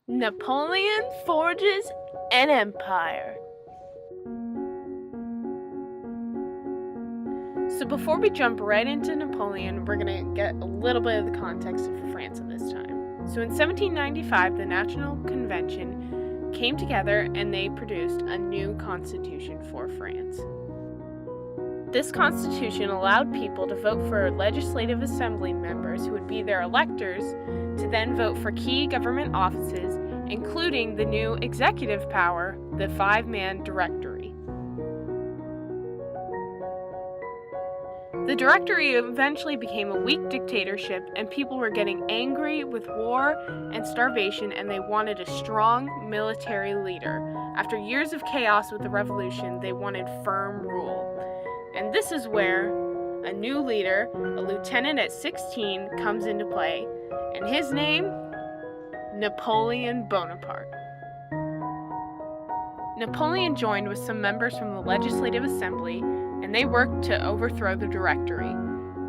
Napoleon forges an empire. So before we jump right into Napoleon, we're going to get a little bit of the context for France at this time. So in 1795, the National Convention came together and they produced a new constitution for France. This constitution allowed people to vote for legislative assembly members who would be their electors to then vote for key government offices, including the new executive power, the five-man Directory. The Directory eventually became a weak dictatorship, and people were getting angry with war and starvation, and they wanted a strong military leader. After years of chaos with the revolution, they wanted firm rule. And this is where a new leader, a lieutenant at 16, comes into play, and his name, Napoleon Bonaparte. Napoleon joined with some members from the Legislative Assembly, and they worked to overthrow the Directory.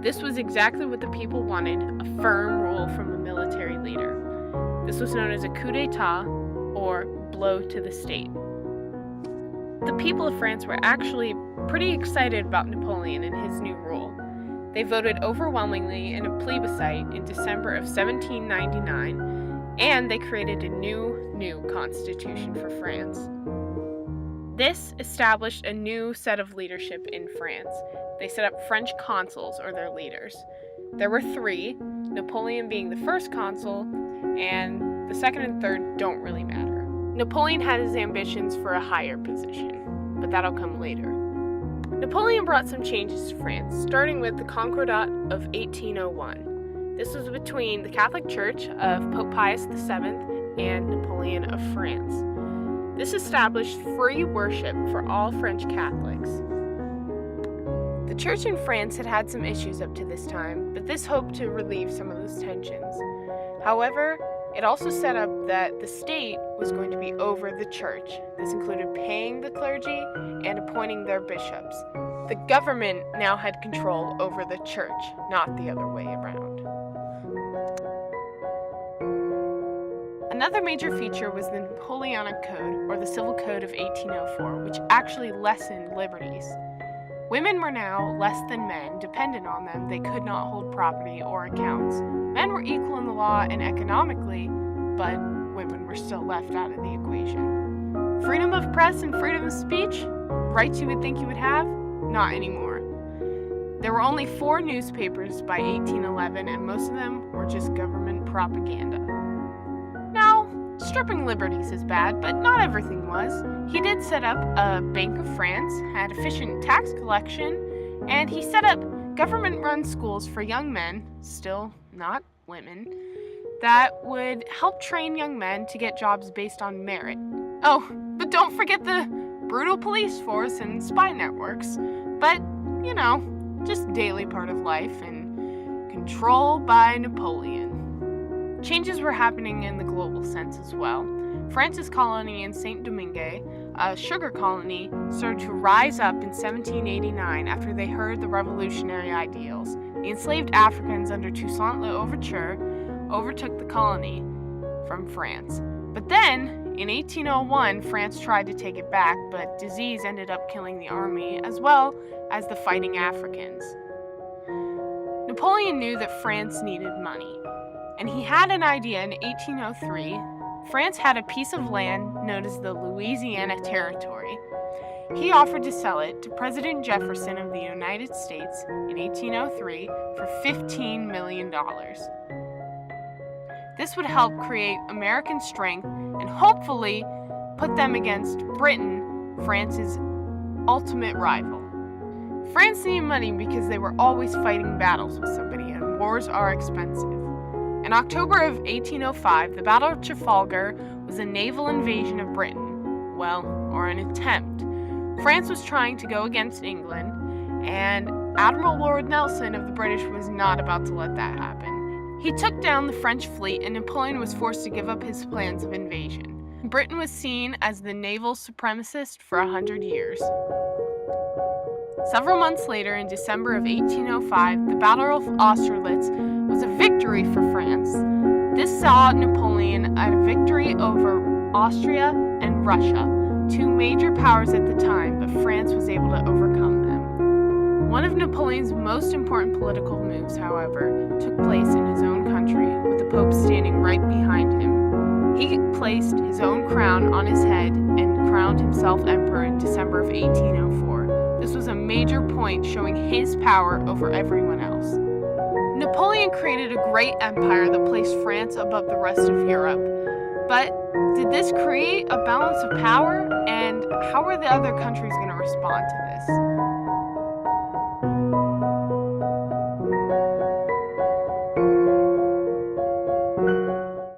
This was exactly what the people wanted, a firm rule from a military leader. This was known as a coup d'etat, or blow to the state. The people of France were actually pretty excited about Napoleon and his new rule. They voted overwhelmingly in a plebiscite in December of 1799, and they created a new constitution for France. This established a new set of leadership in France. They set up French consuls, or their leaders. There were three, Napoleon being the first consul, and the second and third don't really matter. Napoleon had his ambitions for a higher position, but that'll come later. Napoleon brought some changes to France, starting with the Concordat of 1801. This was between the Catholic Church of Pope Pius VII and Napoleon of France. This established free worship for all French Catholics. The church in France had had some issues up to this time, but this hoped to relieve some of those tensions. However, it also set up that the state was going to be over the church. This included paying the clergy and appointing their bishops. The government now had control over the church, not the other way around. Another major feature was the Napoleonic Code, or the Civil Code of 1804, which actually lessened liberties. Women were now less than men. Dependent on them, they could not hold property or accounts. Men were equal in the law and economically, but women were still left out of the equation. Freedom of press and freedom of speech, rights you would think you would have, not anymore. There were only 4 newspapers by 1811, and most of them were just government propaganda. Now, stripping liberties is bad, but not everything was. He did set up a Bank of France, had efficient tax collection, and he set up government-run schools for young men, still not women, that would help train young men to get jobs based on merit. Oh, but don't forget the brutal police force and spy networks. But, just daily part of life and control by Napoleon. Changes were happening in the global sense as well. France's colony in Saint-Domingue, a sugar colony, started to rise up in 1789 after they heard the revolutionary ideals. The enslaved Africans under Toussaint Louverture overtook the colony from France. But then, in 1801, France tried to take it back, but disease ended up killing the army as well as the fighting Africans. Napoleon knew that France needed money, and he had an idea in 1803. France had a piece of land known as the Louisiana Territory. He offered to sell it to President Jefferson of the United States in 1803 for $15 million. This would help create American strength and hopefully put them against Britain, France's ultimate rival. France needed money because they were always fighting battles with somebody, and wars are expensive. In October of 1805, the Battle of Trafalgar was a naval invasion of Britain. Well, or an attempt. France was trying to go against England, and Admiral Lord Nelson of the British was not about to let that happen. He took down the French fleet, and Napoleon was forced to give up his plans of invasion. Britain was seen as the naval supremacist for 100 years. Several months later, in December of 1805, the Battle of Austerlitz was a victory for France. This saw Napoleon at a victory over Austria and Russia, two major powers at the time, but France was able to overcome them. One of Napoleon's most important political moves, however, took place in his own country, with the Pope standing right behind him. He placed his own crown on his head and crowned himself emperor in December of 1804. This was a major point showing his power over everyone else. Napoleon created a great empire that placed France above the rest of Europe. But did this create a balance of power? And how are the other countries going to respond to this?